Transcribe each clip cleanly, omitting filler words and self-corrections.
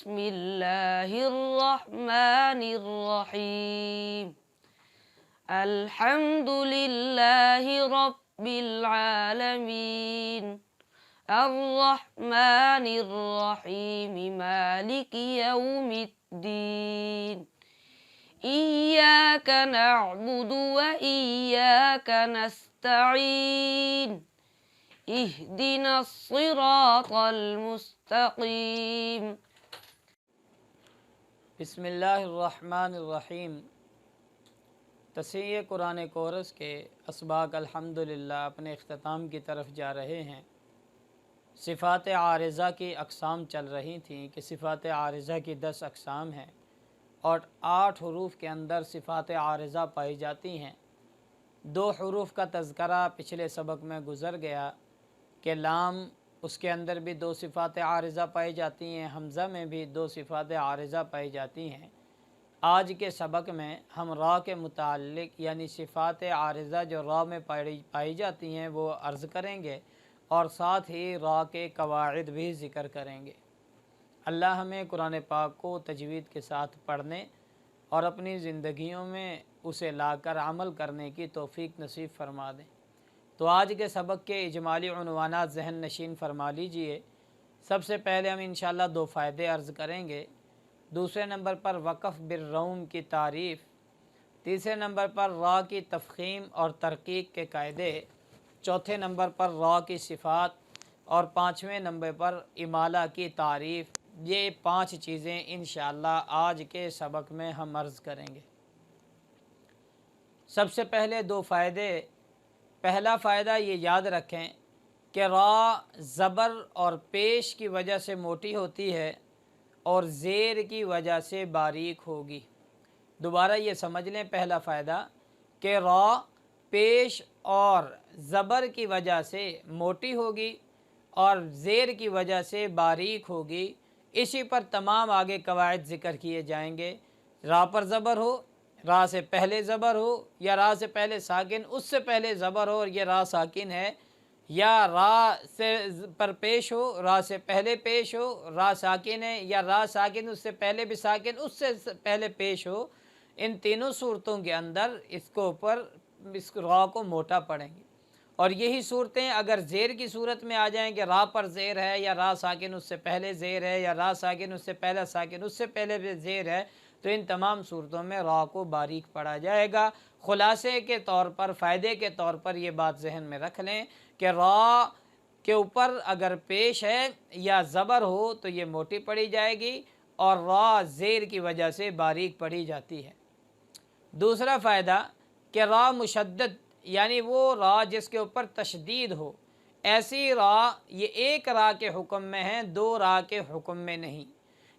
बिस्मिल्लाहिर रहमानिर रहीम। अल्हम्दुलिल्लाहि रब्बिल आलमीन। अर्रहमानिर रहीम मालिकि यौमिद्दीन। इय्याका नअबुदु व इय्याका नस्तईन। इहदिनस सिरातल मुस्तकीम। बिस्मिल्लाहिर्रहमानिर्रहीम। तस्हीह कुरान कोरस के असबाक अल्हम्दुलिल्लाह अपने इख्तिताम की तरफ जा रहे हैं। सिफ़ात आरिज़ा की अक़साम चल रही थी कि सिफ़ात आरिज़ा की 10 अक़साम हैं और 8 हरूफ के अंदर सिफ़ात आरिज़ा पाई जाती हैं। 2 हरूफ का तज़करा पिछले सबक में गुज़र गया कि लाम, उसके अंदर भी 2 सिफ़ात आरिज़ा पाई जाती हैं, हमज़ा में भी 2 सिफ़ात आरिज़ा पाई जाती हैं। आज के सबक में हम रा के मुताल्लिक़ यानी सिफ़ात आरिज़ा जो रा में पाई जाती हैं वो अर्ज़ करेंगे और साथ ही रा के कवाइद भी ज़िक्र करेंगे। अल्लाह हमें कुरान पाक को तजवीद के साथ पढ़ने और अपनी ज़िंदगियों में उसे लाकर अमल करने की तौफ़ीक नसीब फ़रमा दें। तो आज के सबक के इजमाली उन्वानात ज़हन नशीन फरमा लीजिए। सबसे पहले हम इंशाअल्लाह 2 फ़ायदे अर्ज़ करेंगे। दूसरे नंबर पर वक़फ़ बिर्रौम की तारीफ़। तीसरे नंबर पर रा की तफ़ख़ीम और तरक़ीक़ के कायदे। चौथे नंबर पर रा की सिफ़ात और 5वें नंबर पर इमाला की तारीफ़। ये 5 चीज़ें इंशाअल्लाह आज के सबक में हम अर्ज़ करेंगे। सबसे पहले 2 फ़ायदे। पहला फ़ायदा ये याद रखें कि रा ज़बर और पेश की वजह से मोटी होती है और ज़ेर की वजह से बारीक होगी। दोबारा ये समझ लें पहला फ़ायदा कि रा पेश और ज़बर की वजह से मोटी होगी और ज़ेर की वजह से बारीक होगी। इसी पर तमाम आगे कवायद ज़िक्र किए जाएंगे। रा पर ज़बर हो, रा से पहले ज़बर हो, या रा से पहले साकिन उससे पहले ज़बर हो और ये रा साकिन है, या रा से पर पेश हो, रा से पहले पेश हो, रा साकिन है, या रा साकिन उससे पहले भी साकिन उससे पहले पेश हो। इन तीनों सूरतों के अंदर इसको ऊपर इस रा को मोटा पढ़ेंगे। और यही सूरतें अगर ज़ेर की सूरत में आ जाएँ कि रा पर ज़ेर है, या रा साकिन उससे पहले ज़ेर है, या रा साकिन उससे पहले साकिन उससे पहले भी ज़ेर है, तो इन तमाम सूरतों में रा को बारीक पढ़ा जाएगा। ख़ुलासे के तौर पर, फ़ायदे के तौर पर ये बात जहन में रख लें कि रा के ऊपर अगर पेश है या ज़बर हो तो ये मोटी पढ़ी जाएगी और रा ज़ेर की वजह से बारीक पढ़ी जाती है। दूसरा फ़ायदा कि रा मुशद्दद यानी वो रा जिसके ऊपर तशदीद हो, ऐसी रा ये एक रा के हुक्म में है, 2 रा के हुक्म में नहीं।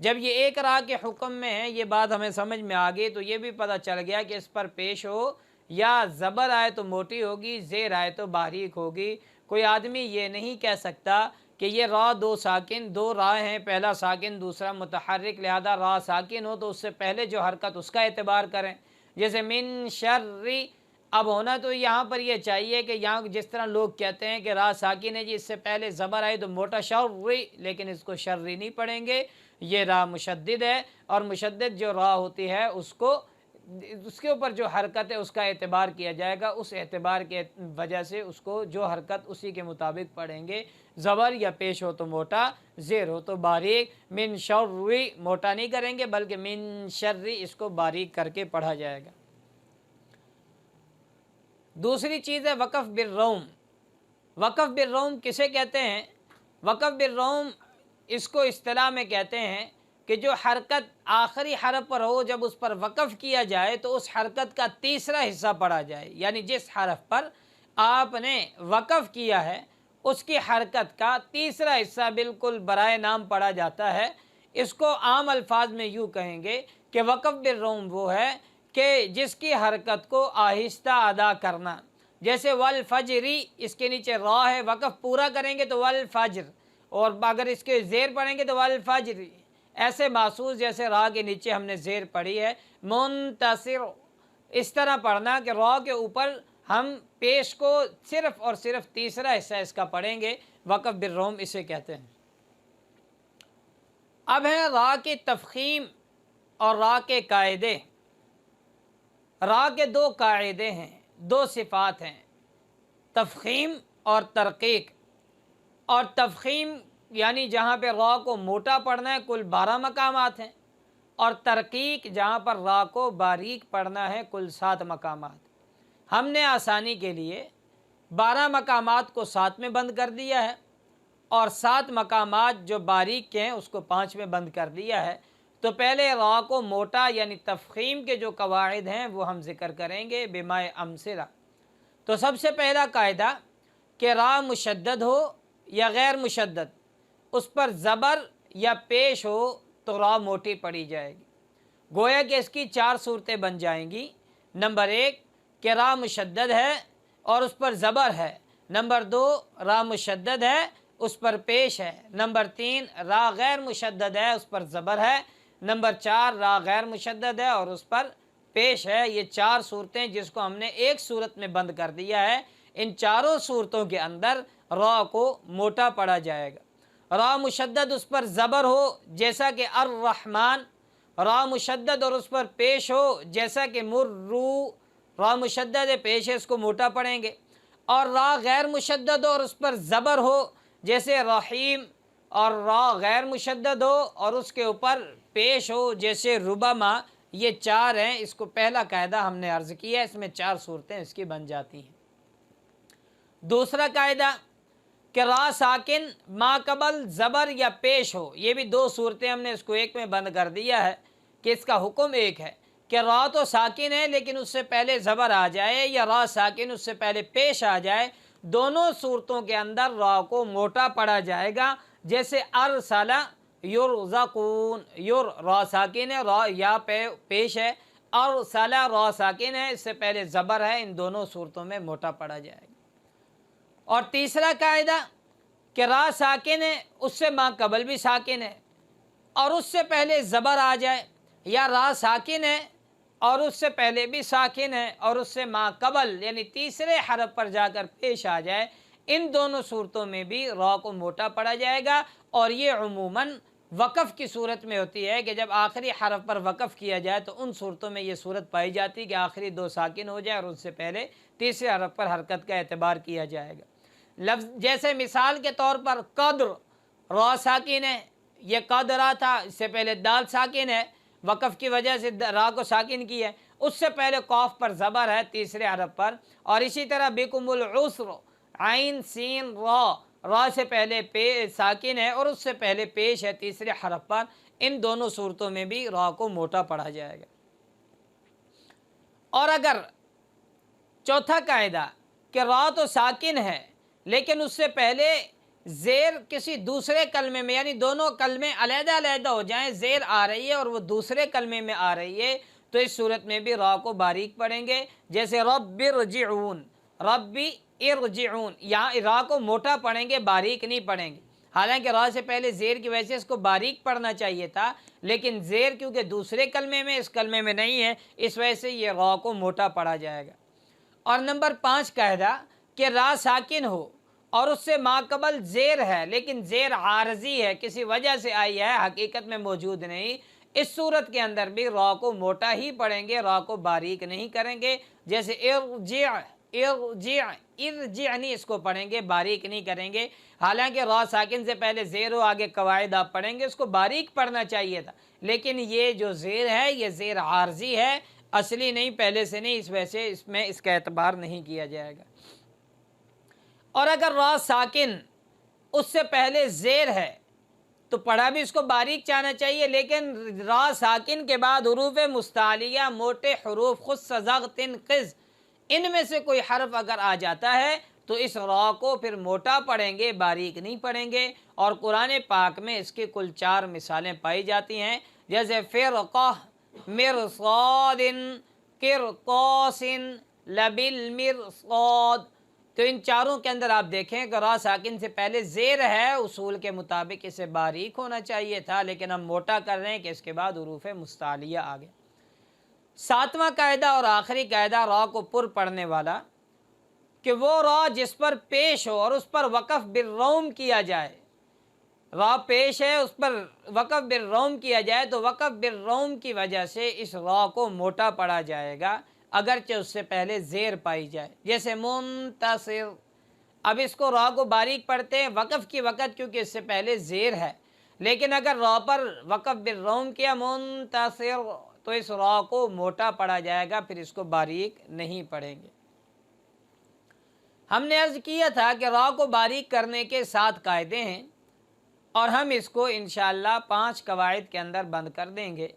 जब ये एक रा के हुक्म में है, ये बात हमें समझ में आ गई, तो ये भी पता चल गया कि इस पर पेश हो या ज़बर आए तो मोटी होगी, ज़ेर आए तो बारीक होगी। कोई आदमी ये नहीं कह सकता कि ये रा 2 साकिन 2 रा हैं, पहला साकिन दूसरा मुतहर्रिक, लिहाजा रा साकिन हो तो उससे पहले जो हरकत उसका एतबार करें। जैसे मिन शर्री, अब होना तो यहाँ पर यह चाहिए कि यहाँ जिस तरह लोग कहते हैं कि रा साकिन है जी, इससे पहले ज़बर आई तो मोटा शर्री, लेकिन इसको शर्री नहीं पढ़ेंगे, ये रा मुशद्दिद है और मुशद्दिद जो रा होती है उसको उसके ऊपर जो हरकत है उसका एतबार किया जाएगा। उस एतबार के वजह से उसको जो हरकत उसी के मुताबिक पढ़ेंगे। ज़बर या पेश हो तो मोटा, ज़ेर हो तो बारीक। मिन शर्री मोटा नहीं करेंगे बल्कि मिन शर्री इसको बारीक करके पढ़ा जाएगा। दूसरी चीज़ है वक़फ़ बिर्रौम। वक़फ़ बिर्रौम किसे कहते हैं? वक़फ़ बिर्रौम इसको इस्तिलाह में कहते हैं कि जो हरकत आखिरी हरफ पर हो, जब उस पर वक़फ़ किया जाए तो उस हरकत का तीसरा हिस्सा पढ़ा जाए। यानी जिस हरफ पर आपने वक़फ़ किया है उसकी हरकत का तीसरा हिस्सा बिल्कुल बराए नाम पढ़ा जाता है। इसको आम अल्फाज में यूँ कहेंगे कि वक़फ़ बिर्रौम वो है कि जिसकी हरकत को आहिस्ता अदा करना। जैसे वल फजरी, इसके नीचे रा है, वक़फ़ पूरा करेंगे तो वल फजर, और अगर इसके ज़ेर पढ़ेंगे तो वल फजरी। ऐसे महसूस जैसे रा के नीचे हमने ज़ेर पढ़ी है। मुंतसिर, इस तरह पढ़ना कि रा के ऊपर हम पेश को सिर्फ़ और सिर्फ तीसरा हिस्सा इसका पढ़ेंगे। वक़फ़ बिर्रौम इसे कहते हैं। اب ہے را کے تفخیم اور را کے قاعدے۔ را کے دو قاعدے ہیں، دو صفات ہیں، تفخیم اور ترقیق۔ اور تفخیم یعنی جہاں پہ را کو موٹا پڑھنا ہے کل 12 مقامات ہیں، اور ترقیق جہاں پر را کو باریک پڑھنا ہے کل 7 مقامات۔ ہم نے آسانی کے لیے 12 مقامات کو 7 میں بند کر دیا ہے، اور 7 مقامات جو باریک کے ہیں اس کو 5 میں بند کر دیا ہے۔ تو پہلے را کو موٹا یعنی تفخیم کے جو قواعد ہیں وہ ہم ذکر کریں گے بمائے امثلہ۔ تو سب سے پہلا قاعدہ کہ را مشدد ہو یا غیر مشدد، اس پر زبر یا پیش ہو تو را موٹی پڑھی جائے گی۔ گویا کہ اس کی 4 صورتیں بن جائیں گی۔ نمبر 1 کہ را مشدد ہے اور اس پر زبر ہے۔ نمبر 2 را مشدد ہے اس پر پیش ہے۔ نمبر 3 را غیر مشدد ہے اس پر زبر ہے۔ نمبر 4 را غیر مشدد ہے اور اس پر پیش ہے۔ یہ 4 صورتیں جس کو ہم نے ایک صورت میں بند کر دیا ہے، ان چاروں صورتوں کے اندر را کو موٹا پڑھا جائے گا۔ را مشدد اس پر زبر ہو جیسا کہ الرحمن، را مشدد اور اس پر پیش ہو جیسا کہ مرو، را مشدد پیش ہے اس کو موٹا پڑھیں گے۔ اور را غیر مشدد اور اس پر زبر ہو جیسے رحیم، اور را غیر مشدد ہو اور اس کے اوپر پیش ہو جیسے ربما۔ یہ 4 ہیں، اس کو پہلا قاعدہ ہم نے عرض کیا، اس میں 4 صورتیں اس کی بن جاتی ہیں۔ دوسرا قاعدہ کہ را ساکن ما قبل زبر یا پیش ہو، یہ بھی 2 صورتیں ہم نے اس کو ایک میں بند کر دیا ہے کہ اس کا حکم ایک ہے کہ را تو ساکن ہے لیکن اس سے پہلے زبر آ جائے، یا را ساکن اس سے پہلے پیش آ جائے، دونوں صورتوں کے اندر را کو موٹا پڑھا جائے گا۔ جیسے ارسل یرزقون، را ساکن ہے، را یا پیش ہے، ارسل را ساکن ہے، اس سے پہلے زبر ہے، ان دونوں صورتوں میں موٹا پڑھا جائے گا۔ اور تیسرا قاعدہ کہ را ساکن ہے اس سے ما قبل بھی ساکن ہے اور اس سے پہلے زبر آ جائے، یا را ساکن ہے اور اس سے پہلے بھی ساکن ہے اور اس سے ما قبل یعنی تیسرے حرف پر جا کر پیش آ جائے، ان دونوں صورتوں میں بھی را کو موٹا پڑھا جائے گا۔ اور یہ عموماً وقف کی صورت میں ہوتی ہے کہ جب آخری حرف پر وقف کیا جائے تو ان صورتوں میں یہ صورت پائی جاتی کہ آخری 2 ساکن ہو جائے اور اس سے پہلے تیسرے حرف پر حرکت کا اعتبار کیا جائے گا۔ لفظ جیسے مثال کے طور پر قدر، را ساکن ہے، یہ قدرہ تھا، اس سے پہلے دال ساکن ہے، وقف کی وجہ سے را کو ساکن کی ہے، اس سے پہلے قاف پر زبر ہے تیسرے حرف پر۔ اور اسی طرح بکم العسر، عین سین را، را سے پہلے ساکن ہے اور اس سے پہلے پیش ہے تیسرے حرف پر، ان دونوں صورتوں میں بھی را کو موٹا پڑھا جائے گا۔ اور اگر چوتھا قاعدہ کہ را تو ساکن ہے لیکن اس سے پہلے زیر کسی دوسرے کلمے میں، یعنی دونوں کلمے علیحدہ علیحدہ ہو جائیں، زیر آ رہی ہے اور وہ دوسرے کلمے میں آ رہی ہے، تو اس صورت میں بھی را کو باریک پڑھیں گے۔ جیسے رب ارجعون، ربی ارجعون، یہاں را کو موٹا پڑھیں گے، باریک نہیں پڑھیں گے۔ حالانکہ را سے پہلے زیر کی وجہ سے اس کو باریک پڑھنا چاہیے تھا، لیکن زیر کیونکہ دوسرے کلمے میں اس کلمے میں نہیں ہے، اس وجہ سے یہ را کو موٹا پڑھا جائے گا۔ اور نمبر 5 قاعدہ کہ را ساکن ہو اور اس سے ما قبل زیر ہے لیکن زیر عارضی ہے، کسی وجہ سے آئی ہے، حقیقت میں موجود نہیں، اس صورت کے اندر بھی را کو موٹا ہی پڑھیں گے، را کو باریک نہیں کریں گے۔ جیسے ارجع، ارجع، ارجعنی، اس کو پڑھیں گے، باریک نہیں کریں گے۔ حالانکہ را ساکن سے پہلے زیر ہو، آگے قواعد آپ پڑھیں گے، اس کو باریک پڑھنا چاہیے تھا، لیکن یہ جو زیر ہے یہ زیر عارضی ہے، اصلی نہیں، پہلے سے نہیں، اس وجہ سے اس میں اس کا اعتبار نہیں کیا جائے گا۔ اور اگر را ساکن اس سے پہلے زیر ہے تو پڑھا بھی اس کو باریک چاہنا چاہیے، لیکن را ساکن کے بعد حروف مستعلیہ، موٹے حروف خص ضغط قز، ان میں سے کوئی حرف اگر آ جاتا ہے تو اس را کو پھر موٹا پڑھیں گے، باریک نہیں پڑھیں گے۔ اور قرآن پاک میں اس کی کل 4 مثالیں پائی جاتی ہیں، جیسے فرقہ، مرصاد، قرطاس، لبالمرصاد۔ تو ان چاروں کے اندر آپ دیکھیں کہ را ساکن سے پہلے زیر ہے، اصول کے مطابق اسے باریک ہونا چاہیے تھا، لیکن ہم موٹا کر رہے ہیں کہ اس کے بعد حروف مستعلیہ آ گئے۔ 7واں قاعدہ اور آخری قاعدہ را کو پر پڑھنے والا کہ وہ را جس پر پیش ہو اور اس پر وقف بالروم کیا جائے، रा पेश है उस पर वक़फ़ बिर रोम किया जाए तो वक़फ़ बिर रोम की वजह से इस रा को मोटा पढ़ा जाएगा, अगरचे उससे पहले ज़ेर पाई जाए। जैसे मुंतसिर, अब इसको रा को बारीक पढ़ते हैं वक़फ़ की वक़्त क्योंकि इससे पहले ज़ेर है, लेकिन अगर रा पर वक़फ़ बिर रोम किया मुंतसिर तो इस रा को मोटा पढ़ा जाएगा, फिर इसको बारीक नहीं पढ़ेंगे। हमने अर्ज़ किया था कि रा को बारीक करने के 7 कायदे हैं और हम इसको इंशाअल्लाह 5 कवायद के अंदर बंद कर देंगे।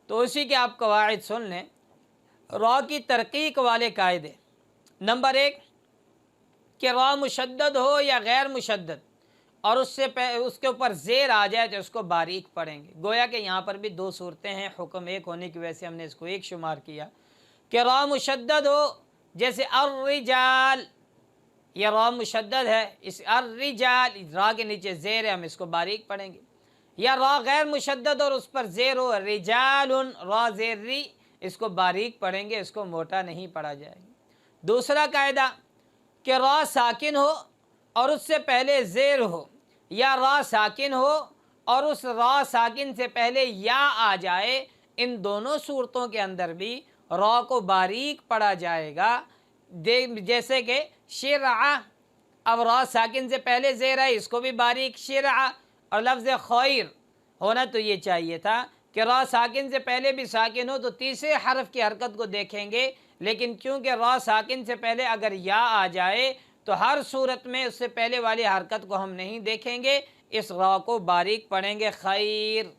तो उसी के आप कवायद सुन लें। रा की तरकीक वाले कायदे, नंबर 1 कि रा मुशद्दद हो या गैर मुशद्दद और उसके ऊपर ज़ेर आ जाए तो इसको बारीक पढ़ेंगे। गोया कि यहाँ पर भी 2 सूरतें हैं, हुक्म एक होने की वजह से हमने इसको एक शुमार किया कि रा मुशद्दद हो, जैसे अर्रिजाल, यह रा मुशद्दद है, इस अर्रिजाल रा के नीचे ज़ेर है, हम इसको बारीक पढ़ेंगे। या रा गैर मुशद्दद और उस पर ज़ेर हो, रिजालुन रा ज़ेर री, इसको बारीक पढ़ेंगे, इसको मोटा नहीं पढ़ा जाएगा। दूसरा कायदा कि रा साकिन हो और उससे पहले ज़ेर हो, या रा साकिन हो और उस रा साकिन से पहले या आ जाए, इन दोनों सूरतों के अंदर भी रा को बारीक पढ़ा जाएगा। जैसे कि शिरआ, अब रा साकिन से पहले ज़ेर है, इसको भी बारीक शिरआ। और लफ्ज़ खैर होना तो ये चाहिए था कि रा साकिन से पहले भी साकिन हो तो तीसरे हरफ की हरकत को देखेंगे, लेकिन क्योंकि रा साकिन से पहले अगर या आ जाए तो हर सूरत में उससे पहले वाली हरकत को हम नहीं देखेंगे, इस रा को बारीक पढ़ेंगे खैर।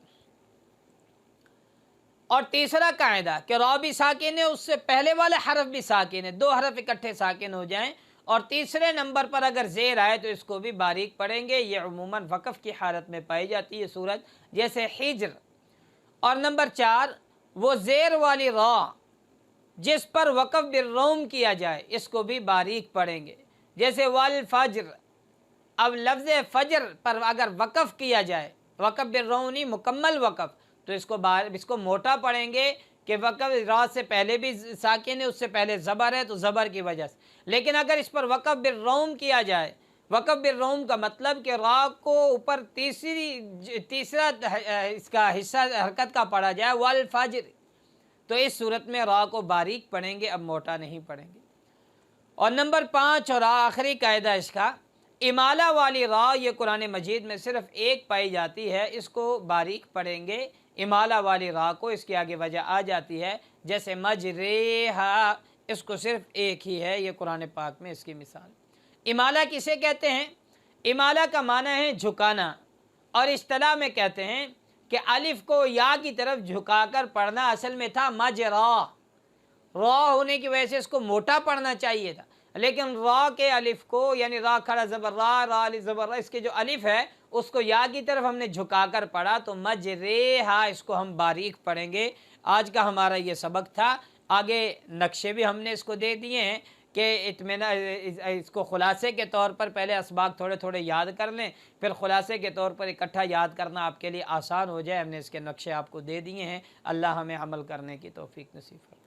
और तीसरा कायदा कि रा भी साकिन है, उससे पहले वाले हरफ भी साकिन है, 2 हरफ इकट्ठे साकिन हो जाएं और तीसरे नंबर पर अगर ज़ेर आए तो इसको भी बारीक पढ़ेंगे। ये उमूमन वक़फ़ की हालत में पाई जाती है सूरत, जैसे हिज्र। और नंबर 4 वो ज़ेर वाली रा जिस पर वक़फ़ बिर रोम किया जाए, इसको भी बारीक पढ़ेंगे, जैसे वल फज्र। अब लफ्ज़ फ़ज्र पर अगर वक़फ़ किया जाए, वक़फ़ बिर रोम नहीं मुकम्मल वक़फ़, तो इसको मोटा पढ़ेंगे कि वक़फ़ रा से पहले भी साकिन है, उससे पहले ज़बर है तो ज़बर की वजह से। लेकिन अगर इस पर वक़फ़ बिर रोम किया जाए, वक़फ़ बिर रोम का मतलब कि रा को ऊपर तीसरा इसका हिस्सा हरकत का पढ़ा जाए वल फज्र, तो इस सूरत में रा को बारीक पढ़ेंगे, अब मोटा नहीं पढ़ेंगे। और नंबर 5 और आखिरी कायदा इसका, इमाला वाली रा ये कुरान मजीद में सिर्फ़ एक पाई जाती है, इसको बारीक पढ़ेंगे। इमाला वाली रा को इसके आगे वजह आ जाती है, जैसे मजरेहा, इसको सिर्फ एक ही है, ये कुरान पाक में इसकी मिसाल। इमाला किसे कहते हैं? इमाला का माना है झुकाना, और इस्तिलाह में कहते हैं कि अलिफ को या की तरफ झुकाकर पढ़ना असल में था मजरा, रा होने की वजह से इसको मोटा पढ़ना चाहिए था, लेकिन रा के अलिफ को, यानी रा खड़ा ज़बर रा, रा अलिफ ज़बर रा, इसके जो अलिफ है उसको या की तरफ हमने झुकाकर पढ़ा, तो मजरेहा इसको हम बारीक पढ़ेंगे। आज का हमारा ये सबक था। आगे नक्शे भी हमने इसको दे दिए हैं कि इसको खुलासे के तौर पर पहले असबाक थोड़े थोड़े याद कर लें, फिर खुलासे के तौर पर इकट्ठा याद करना आपके लिए आसान हो जाए। हमने इसके नक्शे आपको दे दिए हैं। अल्लाह हमें अमल करने की तौफीक नसीब फरमाए।